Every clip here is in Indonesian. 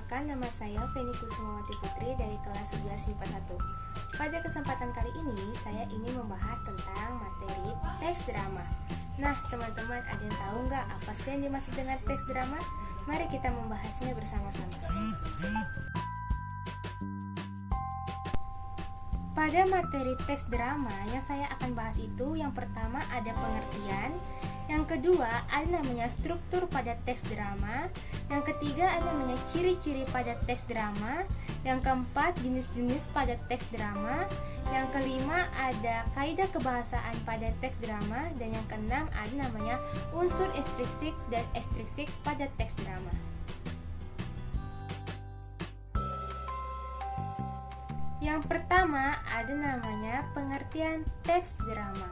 Perkenalkan, nama saya Feni Kusumawati Putri dari kelas 11 MIPA 1. Pada kesempatan kali ini, saya ingin membahas tentang materi teks drama. Nah, teman-teman, ada yang tahu nggak apa sih yang dimaksud dengan teks drama? Mari kita membahasnya bersama-sama. Pada materi teks drama yang saya akan bahas itu, yang pertama ada pengertian, yang kedua ada namanya struktur pada teks drama, yang ketiga ada namanya ciri-ciri pada teks drama, yang keempat jenis-jenis pada teks drama, yang kelima ada kaidah kebahasaan pada teks drama, dan yang keenam ada namanya unsur intrinsik dan ekstrinsik pada teks drama. Yang pertama ada namanya pengertian teks drama.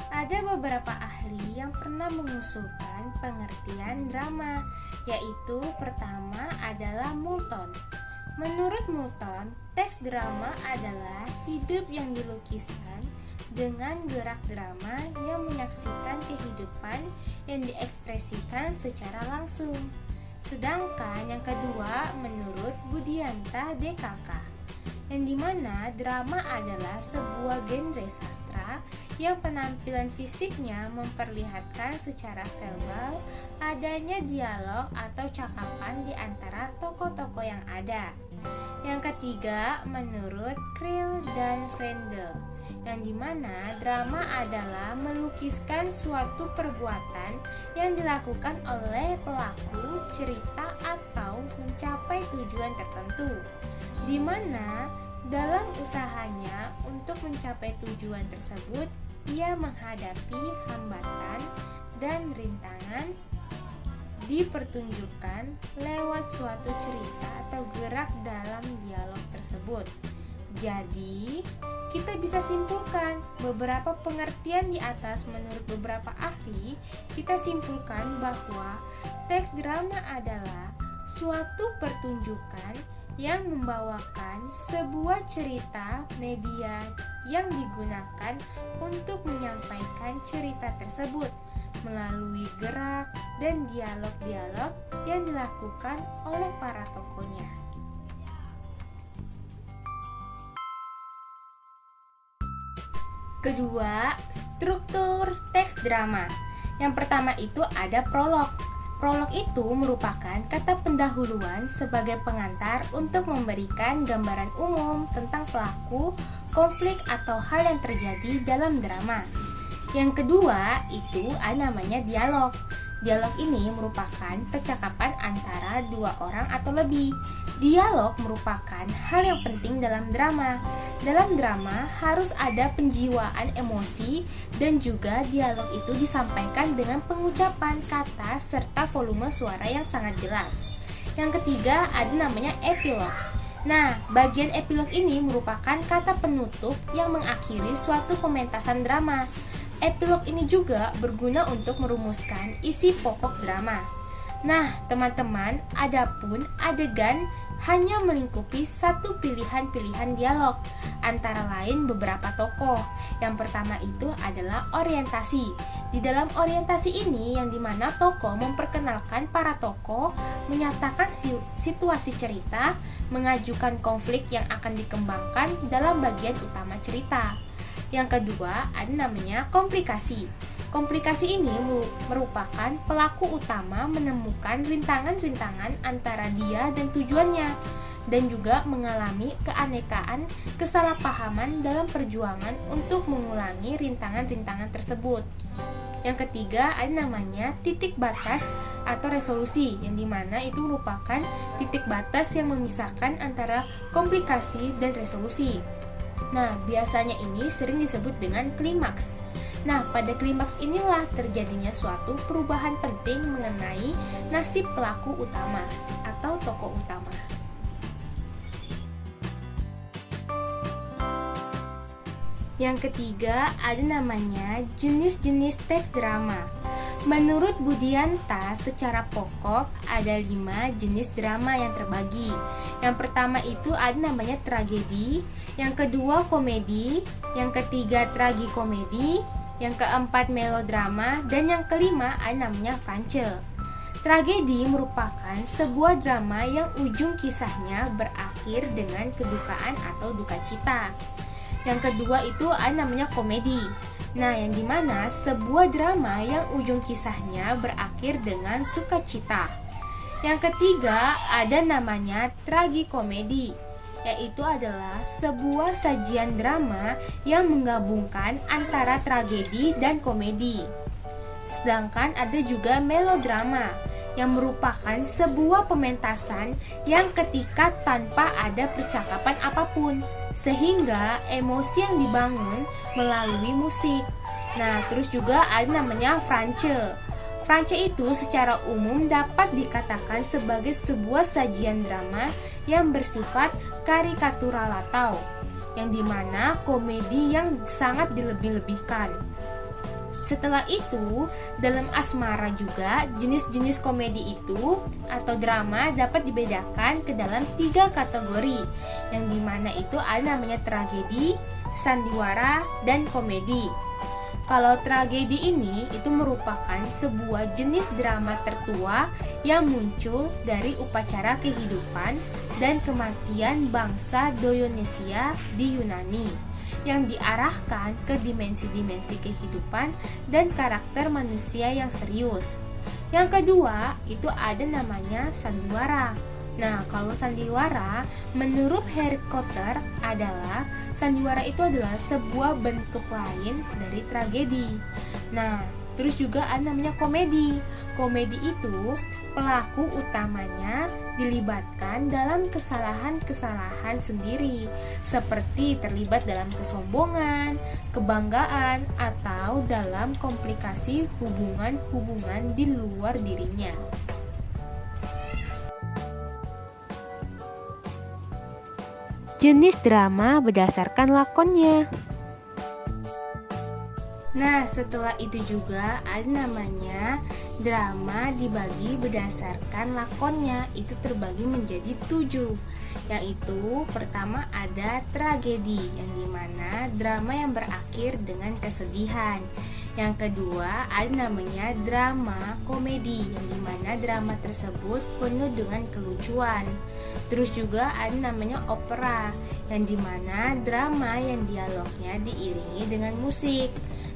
Ada beberapa ahli yang pernah mengusulkan pengertian drama, yaitu pertama adalah Moulton. Menurut Moulton, teks drama adalah hidup yang dilukiskan dengan gerak drama yang menyaksikan kehidupan yang diekspresikan secara langsung. Sedangkan yang kedua menurut Budianta DKK, yang dimana drama adalah sebuah genre sastra yang penampilan fisiknya memperlihatkan secara verbal adanya dialog atau cakapan di antara tokoh-tokoh yang ada. Yang ketiga menurut Creel dan Frendel, yang dimana drama adalah melukiskan suatu perbuatan yang dilakukan oleh pelaku cerita atau mencapai tujuan tertentu, di mana dalam usahanya untuk mencapai tujuan tersebut ia menghadapi hambatan dan rintangan dipertunjukkan lewat suatu cerita atau gerak dalam dialog tersebut. Jadi, kita bisa simpulkan beberapa pengertian di atas menurut beberapa ahli. Kita simpulkan bahwa teks drama adalah suatu pertunjukan yang membawakan sebuah cerita media yang digunakan untuk menyampaikan cerita tersebut melalui gerak dan dialog-dialog yang dilakukan oleh para tokohnya. Kedua, struktur teks drama. Yang pertama itu ada prolog. Prolog itu merupakan kata pendahuluan sebagai pengantar untuk memberikan gambaran umum tentang pelaku, konflik, atau hal yang terjadi dalam drama. Yang kedua itu ada namanya dialog. Dialog ini merupakan percakapan antara dua orang atau lebih. Dialog merupakan hal yang penting dalam drama. Dalam drama harus ada penjiwaan emosi dan juga dialog itu disampaikan dengan pengucapan kata serta volume suara yang sangat jelas. Yang ketiga ada namanya epilog. Nah, bagian epilog ini merupakan kata penutup yang mengakhiri suatu pementasan drama. Epilog ini juga berguna untuk merumuskan isi pokok drama. Nah, teman-teman, adapun adegan hanya melingkupi satu pilihan-pilihan dialog, antara lain beberapa tokoh. Yang pertama itu adalah orientasi. Di dalam orientasi ini yang dimana tokoh memperkenalkan para tokoh, menyatakan situasi cerita, mengajukan konflik yang akan dikembangkan dalam bagian utama cerita. Yang kedua ada namanya komplikasi. Komplikasi ini merupakan pelaku utama menemukan rintangan-rintangan antara dia dan tujuannya, dan juga mengalami keanekaan kesalahpahaman dalam perjuangan untuk mengulangi rintangan-rintangan tersebut. Yang ketiga ada namanya titik batas atau resolusi, yang dimana itu merupakan titik batas yang memisahkan antara komplikasi dan resolusi. Nah, biasanya ini sering disebut dengan klimaks. Nah, pada klimaks inilah terjadinya suatu perubahan penting mengenai nasib pelaku utama atau tokoh utama. Yang ketiga ada namanya jenis-jenis teks drama. Menurut Budianta, secara pokok ada 5 jenis drama yang terbagi. Yang pertama itu ada namanya tragedi, yang kedua komedi, yang ketiga tragikomedi, yang keempat melodrama, dan yang kelima ada namanya franche. Tragedi merupakan sebuah drama yang ujung kisahnya berakhir dengan kedukaan atau duka cita. Yang kedua itu ada namanya komedi. Nah, yang dimana sebuah drama yang ujung kisahnya berakhir dengan sukacita. Yang ketiga ada namanya tragikomedi, yaitu adalah sebuah sajian drama yang menggabungkan antara tragedi dan komedi. Sedangkan ada juga melodrama yang merupakan sebuah pementasan yang ketika tanpa ada percakapan apapun, sehingga emosi yang dibangun melalui musik. Nah, terus juga ada namanya France. France itu secara umum dapat dikatakan sebagai sebuah sajian drama yang bersifat karikatural atau yang dimana komedi yang sangat dilebih-lebihkan. Setelah itu, dalam asmara juga jenis-jenis komedi itu atau drama dapat dibedakan ke dalam 3 kategori, yang dimana itu ada namanya tragedi, sandiwara, dan komedi. Kalau tragedi ini itu merupakan sebuah jenis drama tertua yang muncul dari upacara kehidupan dan kematian bangsa Dionysia di Yunani, yang diarahkan ke dimensi-dimensi kehidupan dan karakter manusia yang serius. Yang kedua, itu ada namanya sandiwara. Nah, kalau sandiwara, menurut Harry Potter sandiwara itu adalah sebuah bentuk lain dari tragedi. Nah, terus juga ada namanya komedi. Komedi itu pelaku utamanya dilibatkan dalam kesalahan-kesalahan sendiri, seperti terlibat dalam kesombongan, kebanggaan, atau dalam komplikasi hubungan-hubungan di luar dirinya. Jenis drama berdasarkan lakonnya. Nah, setelah itu juga ada namanya drama dibagi berdasarkan lakonnya, itu terbagi menjadi 7. Yaitu pertama ada tragedi, yang dimana drama yang berakhir dengan kesedihan. Yang kedua ada namanya drama komedi, yang dimana drama tersebut penuh dengan kelucuan. Terus juga ada namanya opera, yang dimana drama yang dialognya diiringi dengan musik.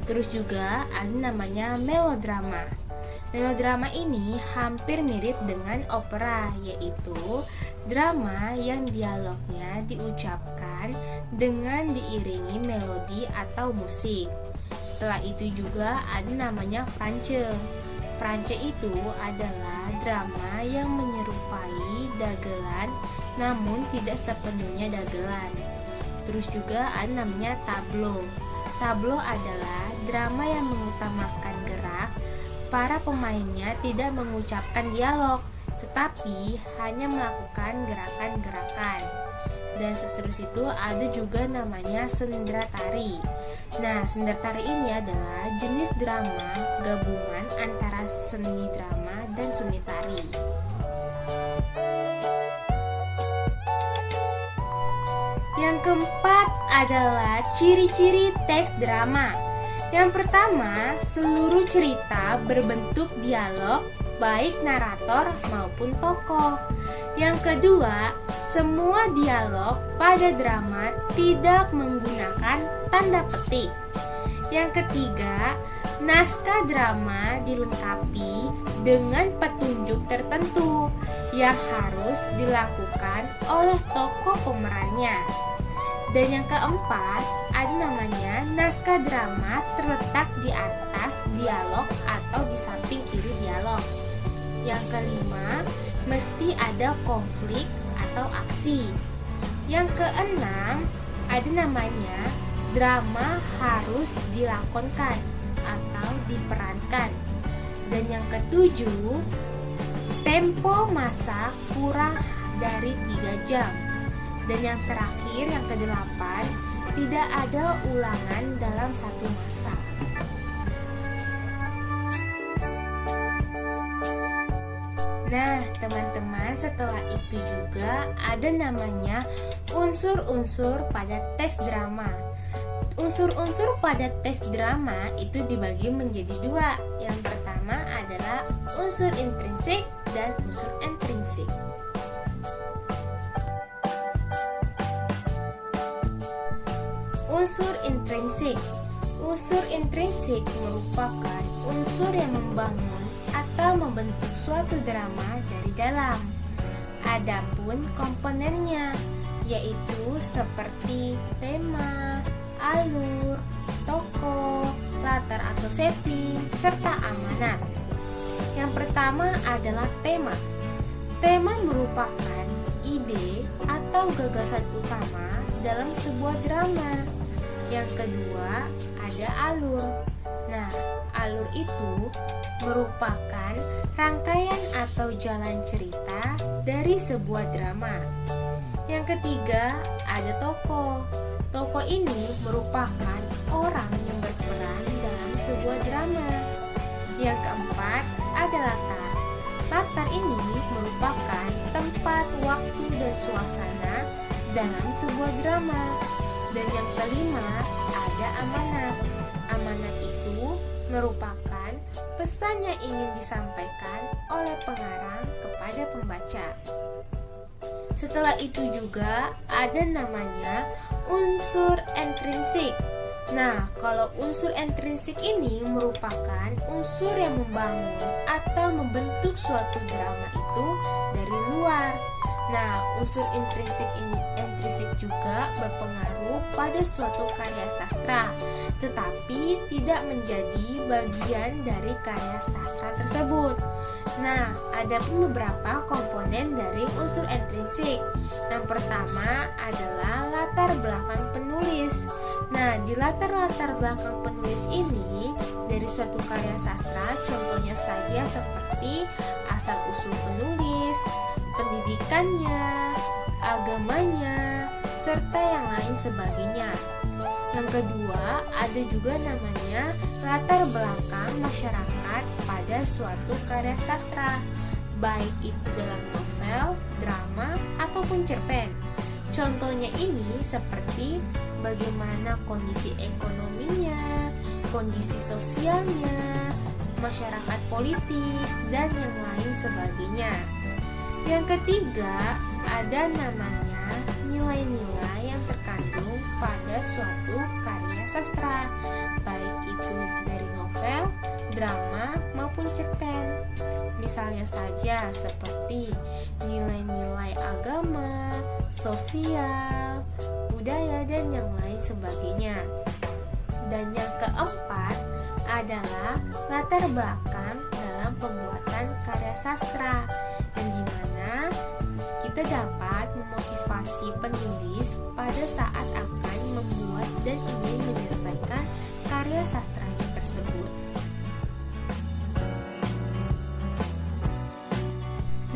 Terus juga ada namanya melodrama. Melodrama ini hampir mirip dengan opera, yaitu drama yang dialognya diucapkan dengan diiringi melodi atau musik. Setelah itu juga ada namanya France. France itu adalah drama yang menyerupai dagelan namun tidak sepenuhnya dagelan. Terus juga ada namanya tableau. Tableau adalah drama yang mengutamakan gerak. Para pemainnya tidak mengucapkan dialog, tetapi hanya melakukan gerakan-gerakan. Dan seterusnya itu ada juga namanya sendera tari. Nah, sendera tari ini adalah jenis drama gabungan antara seni drama dan seni tari. Yang keempat adalah ciri-ciri teks drama. Yang pertama, seluruh cerita berbentuk dialog, baik narator maupun tokoh. Yang kedua, semua dialog pada drama tidak menggunakan tanda petik. Yang ketiga, naskah drama dilengkapi dengan petunjuk tertentu yang harus dilakukan oleh tokoh pemerannya. Dan yang keempat, ada namanya naskah drama terletak di atas dialog atau di samping kiri dialog. Yang kelima, mesti ada konflik atau aksi. Yang keenam, ada namanya drama harus dilakonkan atau diperankan. Dan yang ketujuh, tempo masa kurang dari 3 jam. Dan yang terakhir, yang kedelapan, tidak ada ulangan dalam satu masa. Nah, teman-teman, setelah itu juga ada namanya unsur-unsur pada teks drama. Unsur-unsur pada teks drama itu dibagi menjadi 2. Yang pertama adalah unsur intrinsik dan unsur ekstrinsik. Unsur intrinsik. Unsur intrinsik merupakan unsur yang membangun atau membentuk suatu drama dari dalam. Adapun komponennya yaitu seperti tema, alur, tokoh, latar atau setting, serta amanat. Yang pertama adalah tema. Tema merupakan ide atau gagasan utama dalam sebuah drama. Yang kedua ada alur. Nah, alur itu merupakan rangkaian atau jalan cerita dari sebuah drama. Yang ketiga ada tokoh. Tokoh ini merupakan orang yang berperan dalam sebuah drama. Yang keempat ada latar. Latar ini merupakan tempat, waktu, dan suasana dalam sebuah drama. Dan yang kelima ada amanat. Amanat itu merupakan pesan yang ingin disampaikan oleh pengarang kepada pembaca. Setelah itu juga ada namanya unsur intrinsik. Nah, kalau unsur intrinsik ini merupakan unsur yang membangun atau membentuk suatu drama itu dari luar. Nah, unsur intrinsik juga berpengaruh pada suatu karya sastra, tetapi tidak menjadi bagian dari karya sastra tersebut. Nah, ada pun beberapa komponen dari unsur intrinsik. Yang pertama adalah latar belakang penulis. Nah, di latar belakang penulis ini dari suatu karya sastra, contohnya saja seperti asal-usul penulis, pendidikannya, agamanya, serta yang lain sebagainya. Yang kedua, ada juga namanya latar belakang masyarakat pada suatu karya sastra, baik itu dalam novel, drama, ataupun cerpen. Contohnya ini seperti bagaimana kondisi ekonominya, kondisi sosialnya, masyarakat politik, dan yang lain sebagainya. Yang ketiga, ada namanya nilai-nilai yang terkandung pada suatu karya sastra, baik itu dari novel, drama, maupun cerpen. Misalnya saja seperti nilai-nilai agama, sosial, budaya, dan yang lain sebagainya. Dan yang keempat adalah latar belakang dalam pembuatan karya sastra, yang dimana kita dapat memotivasi penulis pada saat akan membuat dan ingin menyelesaikan karya sastranya tersebut.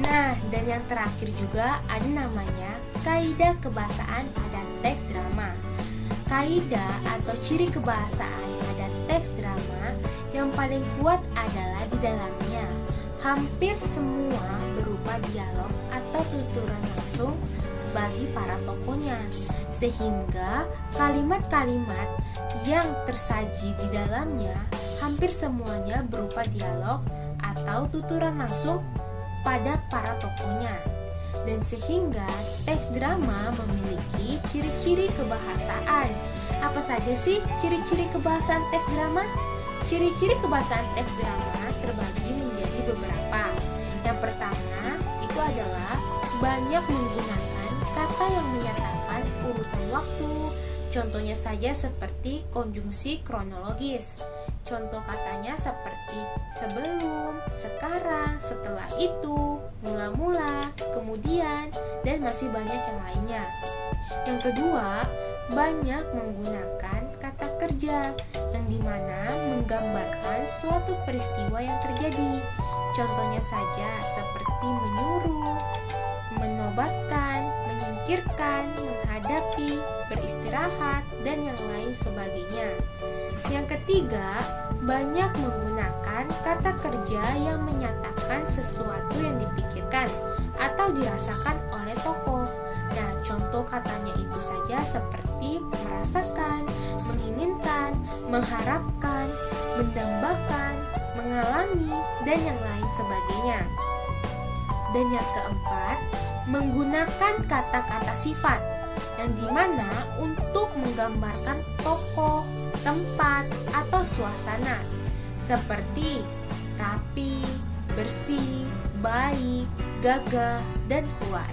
Nah, dan yang terakhir juga ada namanya kaidah kebahasaan pada teks drama. Kaidah atau ciri kebahasaan pada teks drama yang paling kuat adalah di dalamnya hampir semua berupa dialog atau tuturan langsung bagi para tokohnya, sehingga kalimat-kalimat yang tersaji di dalamnya hampir semuanya berupa dialog atau tuturan langsung pada para tokohnya. Dan sehingga teks drama memiliki ciri-ciri kebahasaan. Apa saja sih ciri-ciri kebahasaan teks drama? Ciri-ciri kebahasaan teks drama terbagi menjadi beberapa. Yang pertama itu adalah banyak menggunakan kata yang menyatakan urutan waktu. Contohnya saja seperti konjungsi kronologis. Contoh katanya seperti sebelum, sekarang, setelah itu, mula-mula, kemudian, dan masih banyak yang lainnya. Yang kedua, banyak menggunakan kata kerja yang dimana menggambarkan suatu peristiwa yang terjadi. Contohnya saja seperti menyuruh, menobatkan, menyingkirkan, menghadapi, beristirahat, dan yang lain sebagainya. Yang ketiga, banyak menggunakan kata kerja yang menyatakan sesuatu yang dipikirkan atau dirasakan oleh tokoh. Nah, contoh katanya itu saja seperti merasakan, menginginkan, mengharapkan, mendambakan, mengalami, dan yang lain sebagainya. Dan yang keempat, menggunakan kata-kata sifat yang dimana untuk menggambarkan tokoh, tempat, atau suasana seperti rapi, bersih, baik, gagah, dan kuat.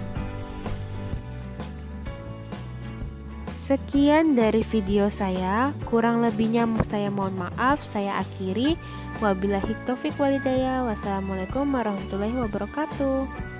Sekian dari video saya, kurang lebihnya saya mohon maaf, saya akhiri. Wabillahi taufik walhidayah. Wassalamualaikum warahmatullahi wabarakatuh.